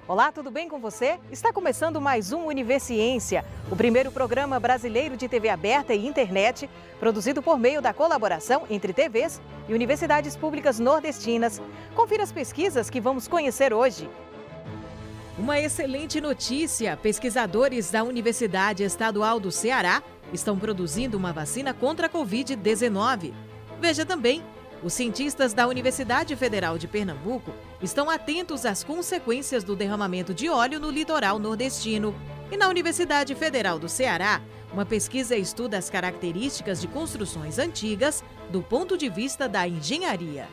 Olá, tudo bem com você? Está começando mais um Universiência, o primeiro programa brasileiro de TV aberta e internet, produzido por meio da colaboração entre TVs e universidades públicas nordestinas. Confira as pesquisas que vamos conhecer hoje. Uma excelente notícia! Pesquisadores da Universidade Estadual do Ceará estão produzindo uma vacina contra a Covid-19. Veja também, os cientistas da Universidade Federal de Pernambuco estão atentos às consequências do derramamento de óleo no litoral nordestino. E na Universidade Federal do Ceará, uma pesquisa estuda as características de construções antigas do ponto de vista da engenharia.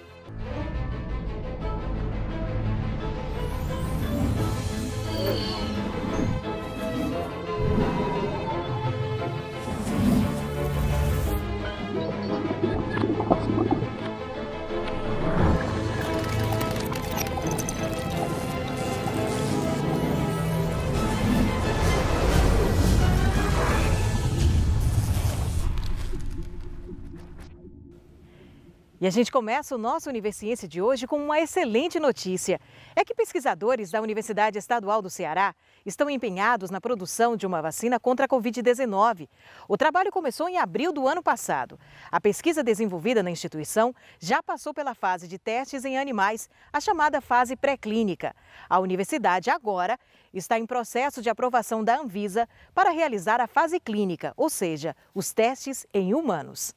E a gente começa o nosso Universiência de hoje com uma excelente notícia. É que pesquisadores da Universidade Estadual do Ceará estão empenhados na produção de uma vacina contra a Covid-19. O trabalho começou em abril do ano passado. A pesquisa desenvolvida na instituição já passou pela fase de testes em animais, a chamada fase pré-clínica. A universidade agora está em processo de aprovação da Anvisa para realizar a fase clínica, ou seja, os testes em humanos.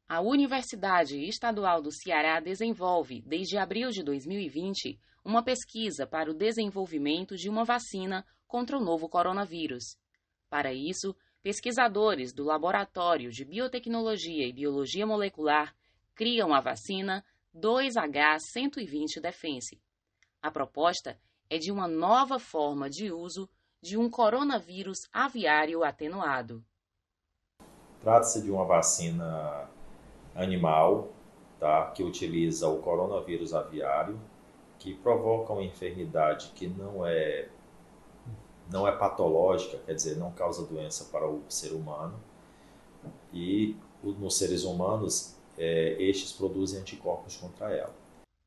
A Universidade Estadual do Ceará desenvolve, desde abril de 2020, uma pesquisa para o desenvolvimento de uma vacina contra o novo coronavírus. Para isso, pesquisadores do Laboratório de Biotecnologia e Biologia Molecular criam a vacina 2H120 Defense. A proposta é de uma nova forma de uso de um coronavírus aviário atenuado. Trata-se de uma vacina animal, tá, que utiliza o coronavírus aviário, que provoca uma enfermidade que não é patológica, quer dizer, não causa doença para o ser humano. E nos seres humanos, estes produzem anticorpos contra ela.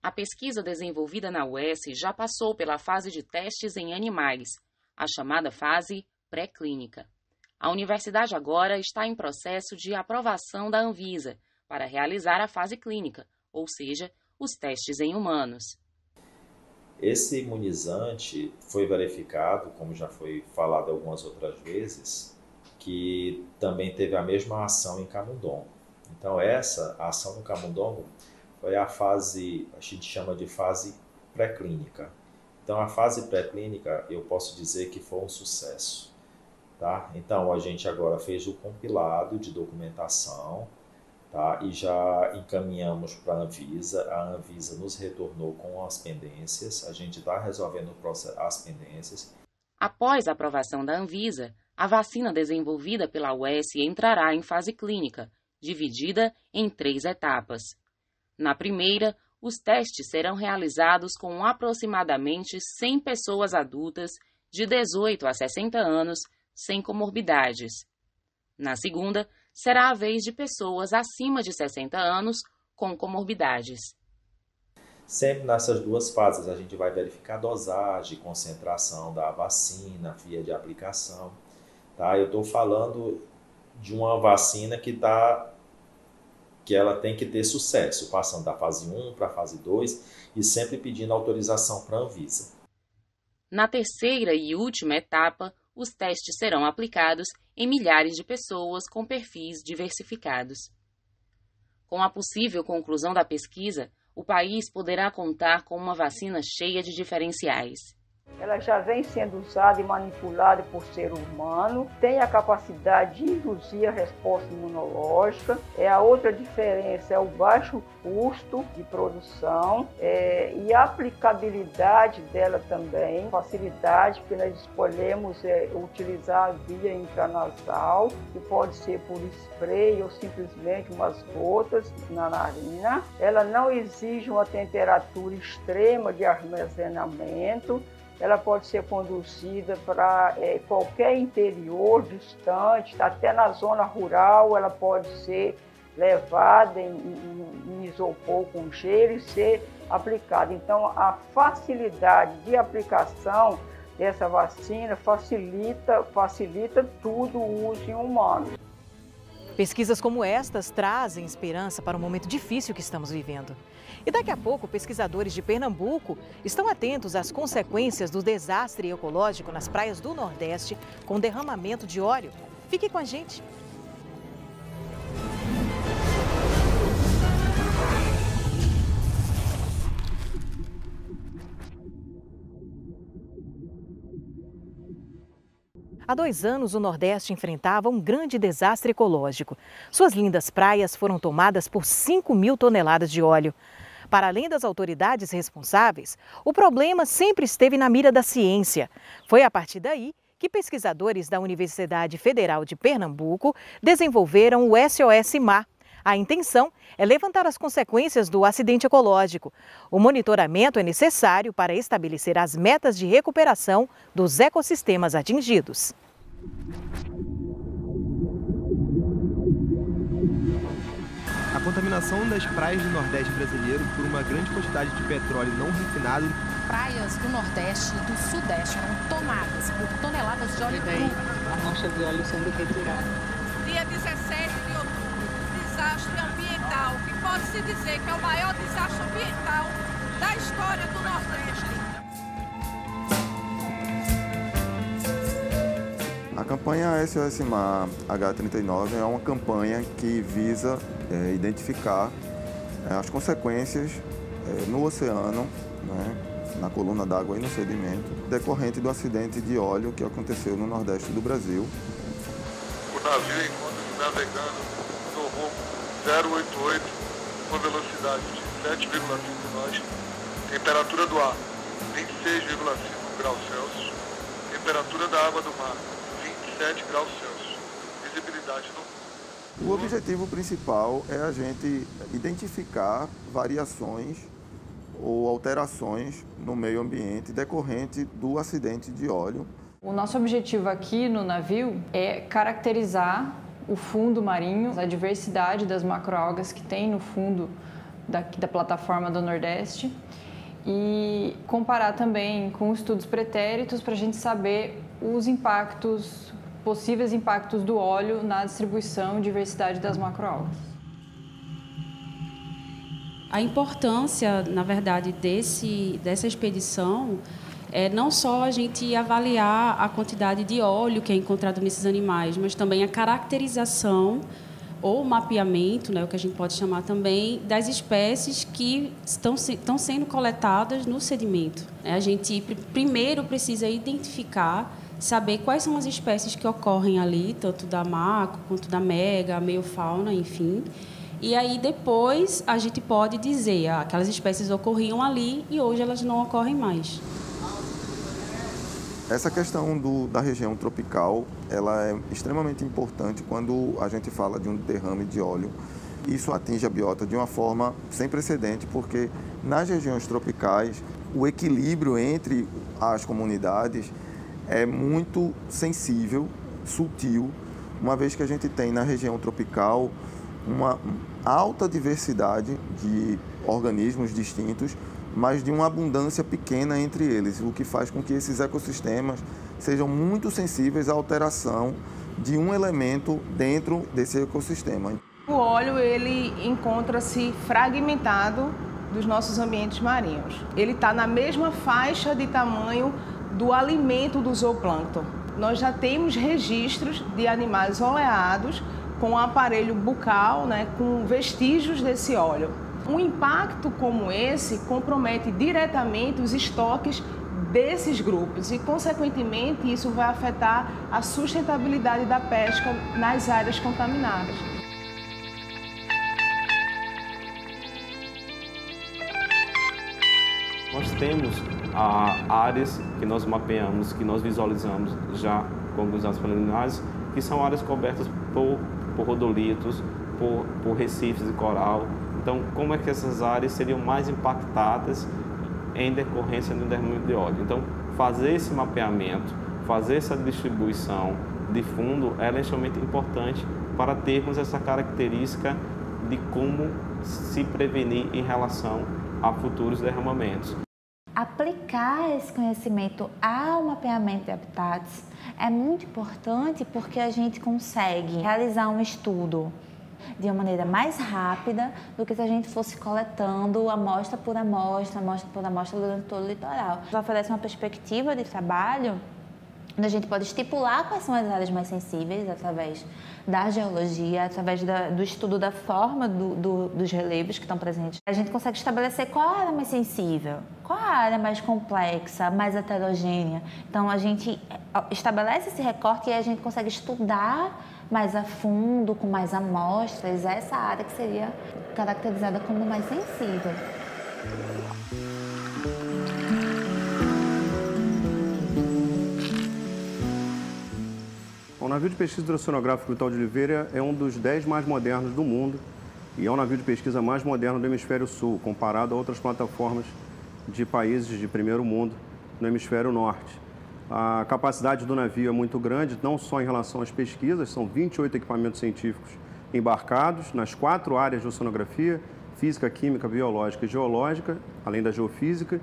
A pesquisa desenvolvida na UES já passou pela fase de testes em animais, a chamada fase pré-clínica. A universidade agora está em processo de aprovação da Anvisa para realizar a fase clínica, ou seja, os testes em humanos. Esse imunizante foi verificado, como já foi falado algumas outras vezes, que também teve a mesma ação em camundongo. Então essa ação no camundongo foi a fase, a gente chama de fase pré-clínica. Então a fase pré-clínica eu posso dizer que foi um sucesso. Tá? Então a gente agora fez o compilado de documentação, tá? E já encaminhamos para a Anvisa nos retornou com as pendências, a gente está resolvendo as pendências. Após a aprovação da Anvisa, a vacina desenvolvida pela UES entrará em fase clínica, dividida em 3 etapas. Na primeira, os testes serão realizados com aproximadamente 100 pessoas adultas de 18 a 60 anos, sem comorbidades. Na segunda, será a vez de pessoas acima de 60 anos com comorbidades. Sempre nessas duas fases a gente vai verificar a dosagem, concentração da vacina, via de aplicação. Tá? Eu estou falando de uma vacina que ela tem que ter sucesso, passando da fase 1 para a fase 2 e sempre pedindo autorização para a Anvisa. Na terceira e última etapa, os testes serão aplicados em milhares de pessoas com perfis diversificados. Com a possível conclusão da pesquisa, o país poderá contar com uma vacina cheia de diferenciais. Ela já vem sendo usada e manipulada por ser humano, tem a capacidade de induzir a resposta imunológica. A outra diferença é o baixo custo de produção e a aplicabilidade dela também, facilidade, porque nós escolhemos utilizar a via intranasal, que pode ser por spray ou simplesmente umas gotas na narina. Ela não exige uma temperatura extrema de armazenamento. Ela pode ser conduzida para qualquer interior distante, até na zona rural ela pode ser levada em em isopor com gelo e ser aplicado. Então, a facilidade de aplicação dessa vacina facilita tudo o uso em humanos. Pesquisas como estas trazem esperança para o momento difícil que estamos vivendo. E daqui a pouco, pesquisadores de Pernambuco estão atentos às consequências do desastre ecológico nas praias do Nordeste com derramamento de óleo. Fique com a gente. Há 2 anos, o Nordeste enfrentava um grande desastre ecológico. Suas lindas praias foram tomadas por 5.000 toneladas de óleo. Para além das autoridades responsáveis, o problema sempre esteve na mira da ciência. Foi a partir daí que pesquisadores da Universidade Federal de Pernambuco desenvolveram o SOS Mar. A intenção é levantar as consequências do acidente ecológico. O monitoramento é necessário para estabelecer as metas de recuperação dos ecossistemas atingidos. A contaminação das praias do Nordeste brasileiro por uma grande quantidade de petróleo não refinado. Praias do Nordeste e do Sudeste eram tomadas por toneladas de óleo cru. Amostras de óleo sendo retiradas. Dia 17 de outubro, desastre ambiental, que pode-se dizer que é o maior desastre ambiental da história do Nordeste. A campanha SOS Mar H39 é uma campanha que visa identificar as consequências no oceano, né, na coluna d'água e no sedimento, decorrente do acidente de óleo que aconteceu no Nordeste do Brasil. O navio encontra-se navegando no rumo 088 com velocidade de 7,5 nós, temperatura do ar 26,5 graus Celsius, temperatura da água do mar 27 graus Celsius, visibilidade no... O objetivo principal é a gente identificar variações ou alterações no meio ambiente decorrente do acidente de óleo. O nosso objetivo aqui no navio é caracterizar o fundo marinho, a diversidade das macroalgas que tem no fundo da plataforma do Nordeste e comparar também com estudos pretéritos para a gente saber os impactos, possíveis impactos do óleo na distribuição e diversidade das macroalgas. A importância, na verdade, dessa expedição é não só a gente avaliar a quantidade de óleo que é encontrado nesses animais, mas também a caracterização ou mapeamento, né, o que a gente pode chamar também, das espécies que estão sendo coletadas no sedimento. A gente primeiro precisa identificar, saber quais são as espécies que ocorrem ali, tanto da macro quanto da mega, meiofauna, enfim. E aí, depois, a gente pode dizer que aquelas espécies ocorriam ali e hoje elas não ocorrem mais. Essa questão da região tropical, ela é extremamente importante quando a gente fala de um derrame de óleo. Isso atinge a biota de uma forma sem precedente, porque nas regiões tropicais, o equilíbrio entre as comunidades é muito sensível, sutil, uma vez que a gente tem na região tropical uma alta diversidade de organismos distintos, mas de uma abundância pequena entre eles, o que faz com que esses ecossistemas sejam muito sensíveis à alteração de um elemento dentro desse ecossistema. O óleo, ele encontra-se fragmentado dos nossos ambientes marinhos. Ele está na mesma faixa de tamanho do alimento do zooplâncton. Nós já temos registros de animais oleados com aparelho bucal, né, com vestígios desse óleo. Um impacto como esse compromete diretamente os estoques desses grupos e, consequentemente, isso vai afetar a sustentabilidade da pesca nas áreas contaminadas. Nós temos áreas que nós mapeamos, que nós visualizamos já com alguns dados preliminares, que são áreas cobertas por rodolitos, por recifes de coral. Então, como é que essas áreas seriam mais impactadas em decorrência do derramamento de óleo? Então, fazer esse mapeamento, fazer essa distribuição de fundo, ela é extremamente importante para termos essa característica de como se prevenir em relação a futuros derramamentos. Aplicar esse conhecimento ao mapeamento de habitats é muito importante porque a gente consegue realizar um estudo de uma maneira mais rápida do que se a gente fosse coletando amostra por amostra durante todo o litoral. Isso oferece uma perspectiva de trabalho onde a gente pode estipular quais são as áreas mais sensíveis através da geologia, através do estudo da forma dos relevos que estão presentes. A gente consegue estabelecer qual a área mais sensível, qual a área mais complexa, mais heterogênea. Então, a gente estabelece esse recorte e a gente consegue estudar mais a fundo, com mais amostras, essa área que seria caracterizada como mais sensível. O navio de pesquisa hidroceanográfica Vital de Oliveira é um dos 10 mais modernos do mundo e é o navio de pesquisa mais moderno do Hemisfério Sul, comparado a outras plataformas de países de primeiro mundo no Hemisfério Norte. A capacidade do navio é muito grande, não só em relação às pesquisas, são 28 equipamentos científicos embarcados nas 4 áreas de oceanografia, física, química, biológica e geológica, além da geofísica.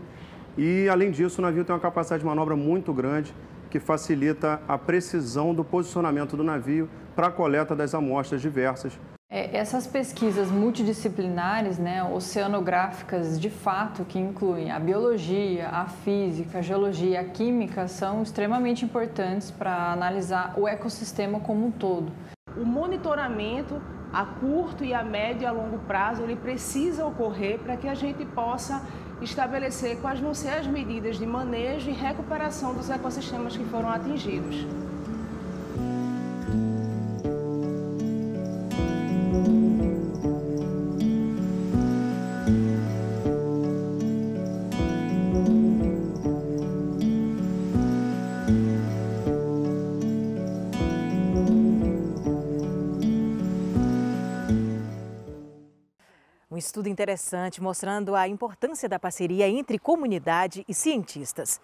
E, além disso, o navio tem uma capacidade de manobra muito grande, que facilita a precisão do posicionamento do navio para a coleta das amostras diversas. Essas pesquisas multidisciplinares, oceanográficas, de fato, que incluem a biologia, a física, a geologia e a química, são extremamente importantes para analisar o ecossistema como um todo. O monitoramento a curto e a médio e a longo prazo, ele precisa ocorrer para que a gente possa estabelecer quais vão ser as medidas de manejo e recuperação dos ecossistemas que foram atingidos. Estudo interessante mostrando a importância da parceria entre comunidade e cientistas.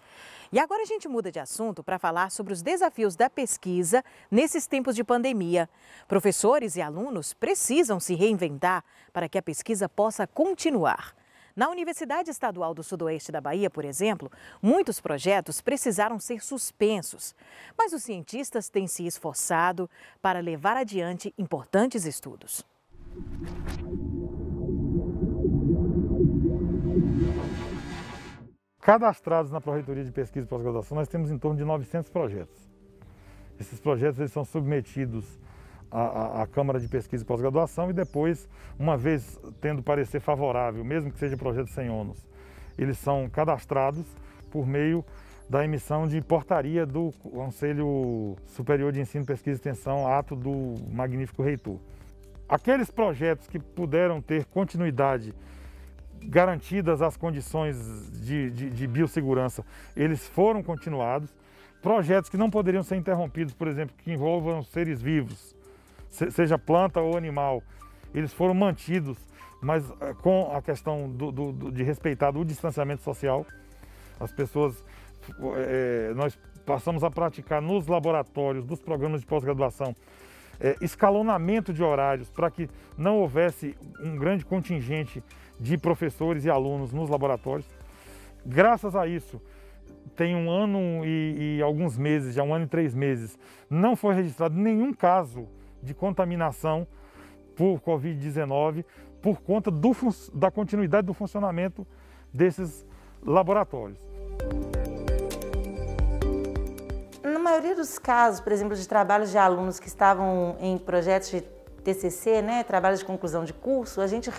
E agora a gente muda de assunto para falar sobre os desafios da pesquisa nesses tempos de pandemia. Professores e alunos precisam se reinventar para que a pesquisa possa continuar. Na Universidade Estadual do Sudoeste da Bahia, por exemplo, muitos projetos precisaram ser suspensos. Mas os cientistas têm se esforçado para levar adiante importantes estudos. Cadastrados na Pró-Reitoria de Pesquisa e Pós-Graduação, nós temos em torno de 900 projetos. Esses projetos eles são submetidos à Câmara de Pesquisa e Pós-Graduação e depois, uma vez tendo parecer favorável, mesmo que seja projeto sem ônus, eles são cadastrados por meio da emissão de portaria do Conselho Superior de Ensino, Pesquisa e Extensão, ato do magnífico reitor. Aqueles projetos que puderam ter continuidade, garantidas as condições de biossegurança, eles foram continuados. Projetos que não poderiam ser interrompidos, por exemplo, que envolvam seres vivos, seja planta ou animal, eles foram mantidos, mas com a questão de respeitar o distanciamento social. As pessoas, nós passamos a praticar nos laboratórios dos programas de pós-graduação escalonamento de horários para que não houvesse um grande contingente de professores e alunos nos laboratórios. Graças a isso, tem 1 ano e alguns meses, já 1 ano e 3 meses, não foi registrado nenhum caso de contaminação por Covid-19 por conta da continuidade do funcionamento desses laboratórios. Na maioria dos casos, por exemplo, de trabalhos de alunos que estavam em projetos de TCC, trabalhos de conclusão de curso, a gente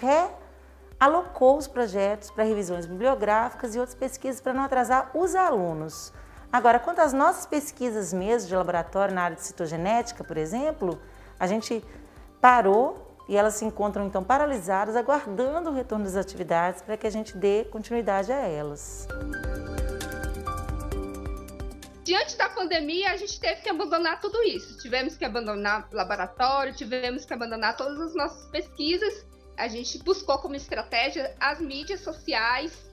realocou os projetos para revisões bibliográficas e outras pesquisas para não atrasar os alunos. Agora, quanto às nossas pesquisas mesmo de laboratório na área de citogenética, por exemplo, a gente parou e elas se encontram então paralisadas, aguardando o retorno das atividades para que a gente dê continuidade a elas. Diante da pandemia, a gente teve que abandonar tudo isso. Tivemos que abandonar o laboratório, tivemos que abandonar todas as nossas pesquisas. A gente buscou como estratégia as mídias sociais,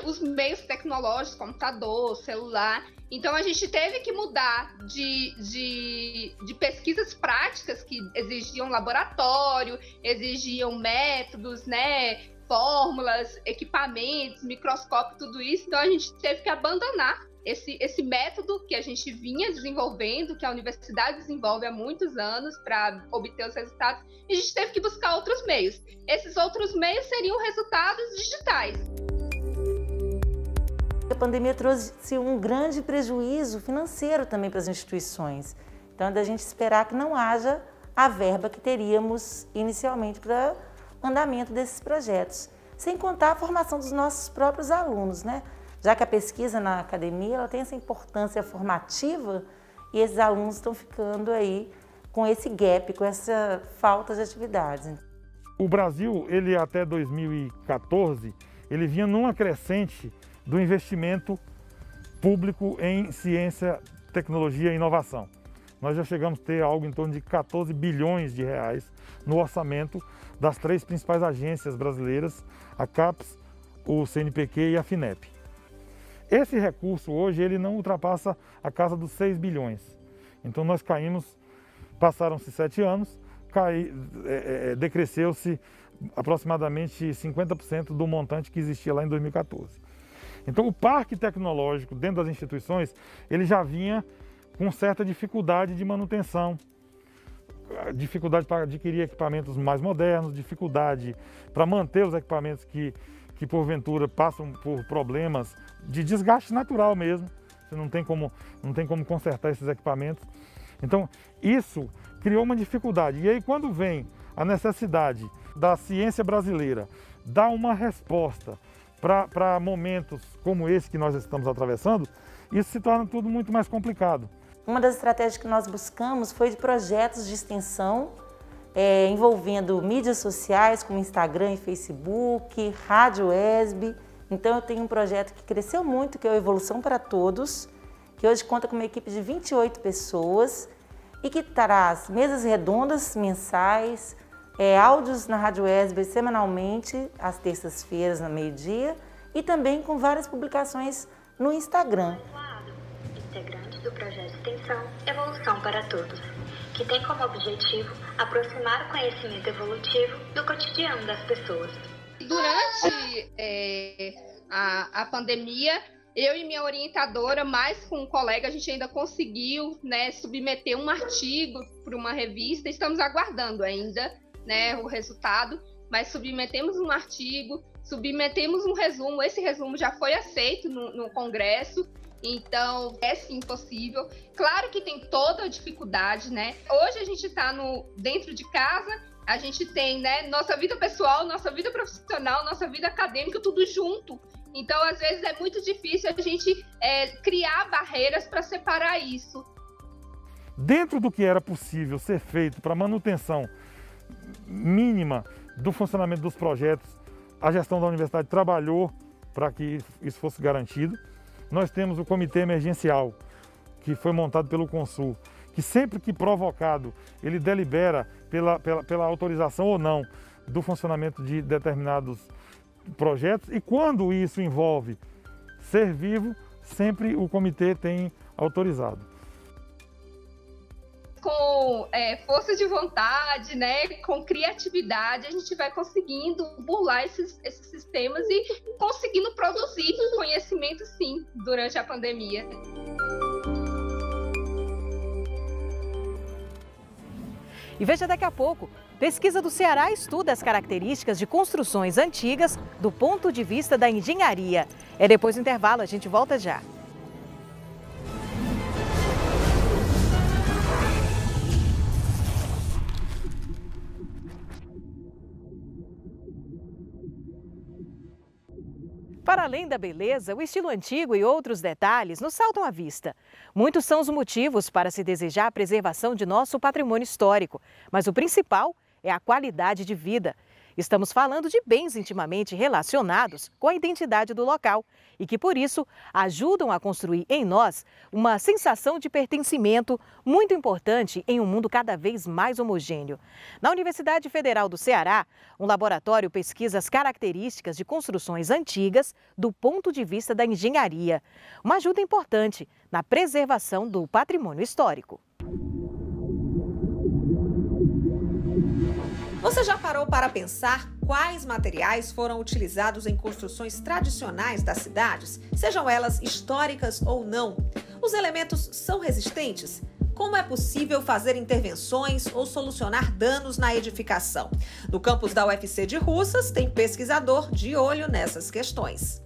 os meios tecnológicos, computador, celular. Então a gente teve que mudar de pesquisas práticas que exigiam laboratório, exigiam métodos, né, fórmulas, equipamentos, microscópio, tudo isso. Então a gente teve que abandonar esse método que a gente vinha desenvolvendo, que a universidade desenvolve há muitos anos para obter os resultados, e a gente teve que buscar outros meios. Esses outros meios seriam resultados digitais. A pandemia trouxe um grande prejuízo financeiro também para as instituições. Então, é da gente esperar que não haja a verba que teríamos inicialmente para o andamento desses projetos. Sem contar a formação dos nossos próprios alunos, né? Já que a pesquisa na academia ela tem essa importância formativa e esses alunos estão ficando aí com esse gap, com essa falta de atividades. O Brasil, ele até 2014, ele vinha numa crescente do investimento público em ciência, tecnologia e inovação. Nós já chegamos a ter algo em torno de 14 bilhões de reais no orçamento das 3 principais agências brasileiras, a CAPES, o CNPq e a FINEP. Esse recurso hoje ele não ultrapassa a casa dos 6 bilhões. Então nós caímos, passaram-se 7 anos, decresceu-se aproximadamente 50% do montante que existia lá em 2014. Então o parque tecnológico dentro das instituições, ele já vinha com certa dificuldade de manutenção, dificuldade para adquirir equipamentos mais modernos, dificuldade para manter os equipamentos que porventura passam por problemas de desgaste natural mesmo. Você não tem como consertar esses equipamentos. Então isso criou uma dificuldade. E aí quando vem a necessidade da ciência brasileira dar uma resposta para momentos como esse que nós estamos atravessando, isso se torna tudo muito mais complicado. Uma das estratégias que nós buscamos foi de projetos de extensão envolvendo mídias sociais como Instagram e Facebook, Rádio ESB. Então eu tenho um projeto que cresceu muito, que é o Evolução para Todos, que hoje conta com uma equipe de 28 pessoas e que traz mesas redondas mensais, áudios na Rádio ESB semanalmente, às terças-feiras, no meio-dia, e também com várias publicações no Instagram. Integrante do projeto de extensão Evolução para Todos, que tem como objetivo aproximar o conhecimento evolutivo do cotidiano das pessoas. Durante a pandemia, eu e minha orientadora, mais com um colega, a gente ainda conseguiu, né, submeter um artigo para uma revista. Estamos aguardando ainda, né, o resultado, mas submetemos um artigo, submetemos um resumo. Esse resumo já foi aceito no Congresso. Então, é sim possível. Claro que tem toda a dificuldade, né? Hoje a gente está dentro de casa, a gente tem, né, nossa vida pessoal, nossa vida profissional, nossa vida acadêmica, tudo junto. Então, às vezes é muito difícil a gente criar barreiras para separar isso. Dentro do que era possível ser feito para manutenção mínima do funcionamento dos projetos, a gestão da universidade trabalhou para que isso fosse garantido. Nós temos o comitê emergencial, que foi montado pelo Consul, que sempre que provocado, ele delibera pela autorização ou não do funcionamento de determinados projetos, e quando isso envolve ser vivo, sempre o comitê tem autorizado. Com força de vontade, né, com criatividade, a gente vai conseguindo burlar esses sistemas e conseguindo produzir conhecimento, sim, durante a pandemia. E veja daqui a pouco, pesquisa do Ceará estuda as características de construções antigas do ponto de vista da engenharia. Depois do intervalo, a gente volta já. Para além da beleza, o estilo antigo e outros detalhes nos saltam à vista. Muitos são os motivos para se desejar a preservação de nosso patrimônio histórico, mas o principal é a qualidade de vida. Estamos falando de bens intimamente relacionados com a identidade do local e que, por isso, ajudam a construir em nós uma sensação de pertencimento muito importante em um mundo cada vez mais homogêneo. Na Universidade Federal do Ceará, um laboratório pesquisa as características de construções antigas do ponto de vista da engenharia, uma ajuda importante na preservação do patrimônio histórico. Você já parou para pensar quais materiais foram utilizados em construções tradicionais das cidades, sejam elas históricas ou não? Os elementos são resistentes? Como é possível fazer intervenções ou solucionar danos na edificação? No campus da UFC de Russas, tem pesquisador de olho nessas questões.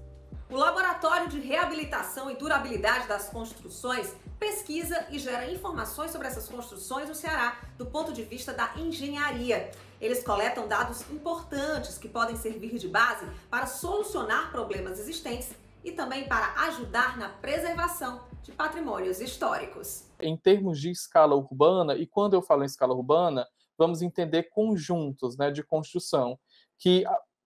O Laboratório de Reabilitação e Durabilidade das Construções pesquisa e gera informações sobre essas construções no Ceará do ponto de vista da engenharia. Eles coletam dados importantes que podem servir de base para solucionar problemas existentes e também para ajudar na preservação de patrimônios históricos. Em termos de escala urbana, e quando eu falo em escala urbana, vamos entender conjuntos, né, de construção, que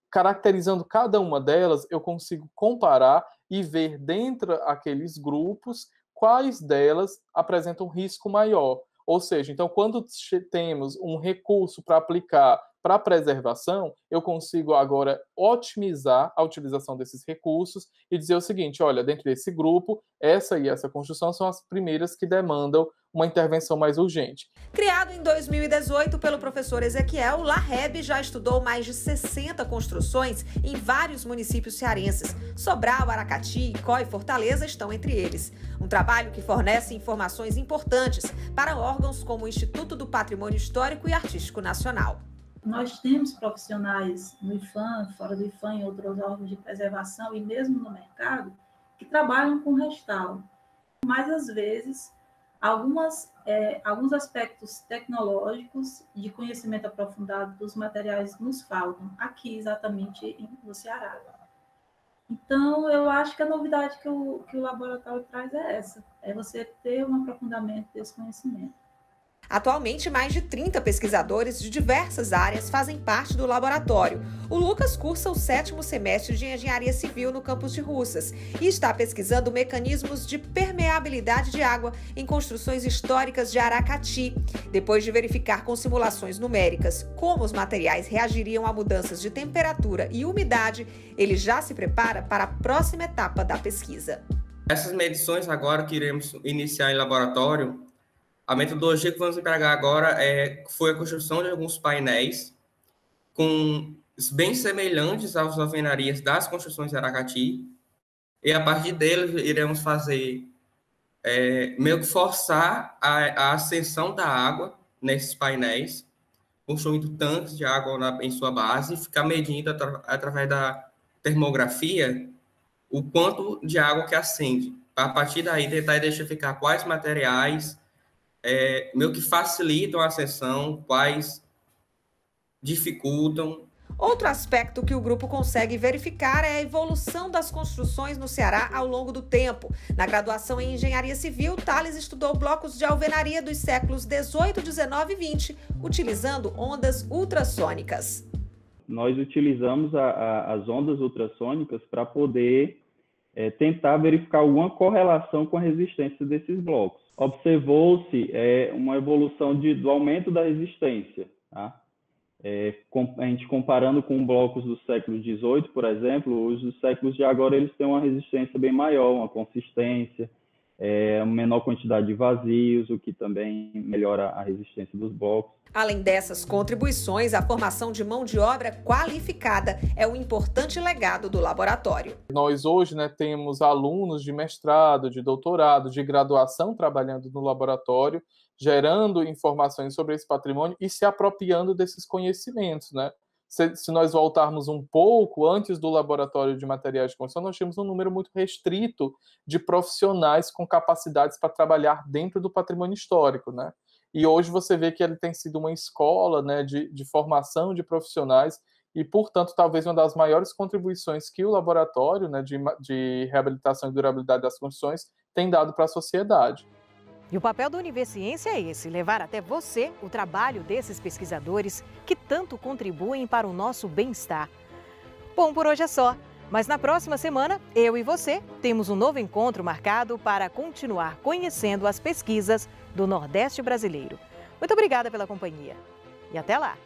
caracterizando cada uma delas, eu consigo comparar e ver dentro daqueles grupos quais delas apresentam risco maior. Ou seja, então, quando temos um recurso para aplicar para preservação, eu consigo agora otimizar a utilização desses recursos e dizer o seguinte, olha, dentro desse grupo, essa e essa construção são as primeiras que demandam uma intervenção mais urgente. Criado em 2018 pelo professor Ezequiel, o LAREB já estudou mais de 60 construções em vários municípios cearenses. Sobral, Aracati, Icó e Fortaleza estão entre eles. Um trabalho que fornece informações importantes para órgãos como o Instituto do Patrimônio Histórico e Artístico Nacional. Nós temos profissionais no IPHAN, fora do IPHAN, em outros órgãos de preservação e mesmo no mercado, que trabalham com restauro. Mas, às vezes, alguns aspectos tecnológicos de conhecimento aprofundado dos materiais nos faltam, aqui exatamente no Ceará. Então, eu acho que a novidade que o laboratório traz é essa, é você ter um aprofundamento desse conhecimento. Atualmente, mais de 30 pesquisadores de diversas áreas fazem parte do laboratório. O Lucas cursa o 7º semestre de Engenharia Civil no campus de Russas e está pesquisando mecanismos de permeabilidade de água em construções históricas de Aracati. Depois de verificar com simulações numéricas como os materiais reagiriam a mudanças de temperatura e umidade, ele já se prepara para a próxima etapa da pesquisa. Essas medições agora que iremos iniciar em laboratório, a metodologia que vamos empregar agora foi a construção de alguns painéis bem semelhantes às alvenarias das construções de Aracati, e a partir deles iremos fazer, meio que forçar a ascensão da água nesses painéis, construindo tanques de água em sua base e ficar medindo através da termografia o quanto de água que ascende. A partir daí, tentar identificar quais materiais meio que facilitam a ascensão, quais dificultam. Outro aspecto que o grupo consegue verificar é a evolução das construções no Ceará ao longo do tempo. Na graduação em Engenharia Civil, Thales estudou blocos de alvenaria dos séculos 18, 19 e 20, utilizando ondas ultrassônicas. Nós utilizamos as ondas ultrassônicas para poder tentar verificar alguma correlação com a resistência desses blocos. Observou-se uma evolução do aumento da resistência, tá? A gente comparando com blocos do século XVIII, por exemplo, os dos séculos de agora eles têm uma resistência bem maior, uma consistência, uma menor quantidade de vazios, o que também melhora a resistência dos blocos. Além dessas contribuições, a formação de mão de obra qualificada é um importante legado do laboratório. Nós hoje, temos alunos de mestrado, de doutorado, de graduação trabalhando no laboratório, gerando informações sobre esse patrimônio e se apropriando desses conhecimentos, né? Se nós voltarmos um pouco, antes do laboratório de materiais de construção, nós tínhamos um número muito restrito de profissionais com capacidades para trabalhar dentro do patrimônio histórico, né? E hoje você vê que ele tem sido uma escola, né, de formação de profissionais e, portanto, talvez uma das maiores contribuições que o laboratório, né, de reabilitação e durabilidade das construções tem dado para a sociedade. E o papel do Universiência é esse, levar até você o trabalho desses pesquisadores que tanto contribuem para o nosso bem-estar. Bom, por hoje é só. Mas na próxima semana, eu e você temos um novo encontro marcado para continuar conhecendo as pesquisas do Nordeste brasileiro. Muito obrigada pela companhia e até lá!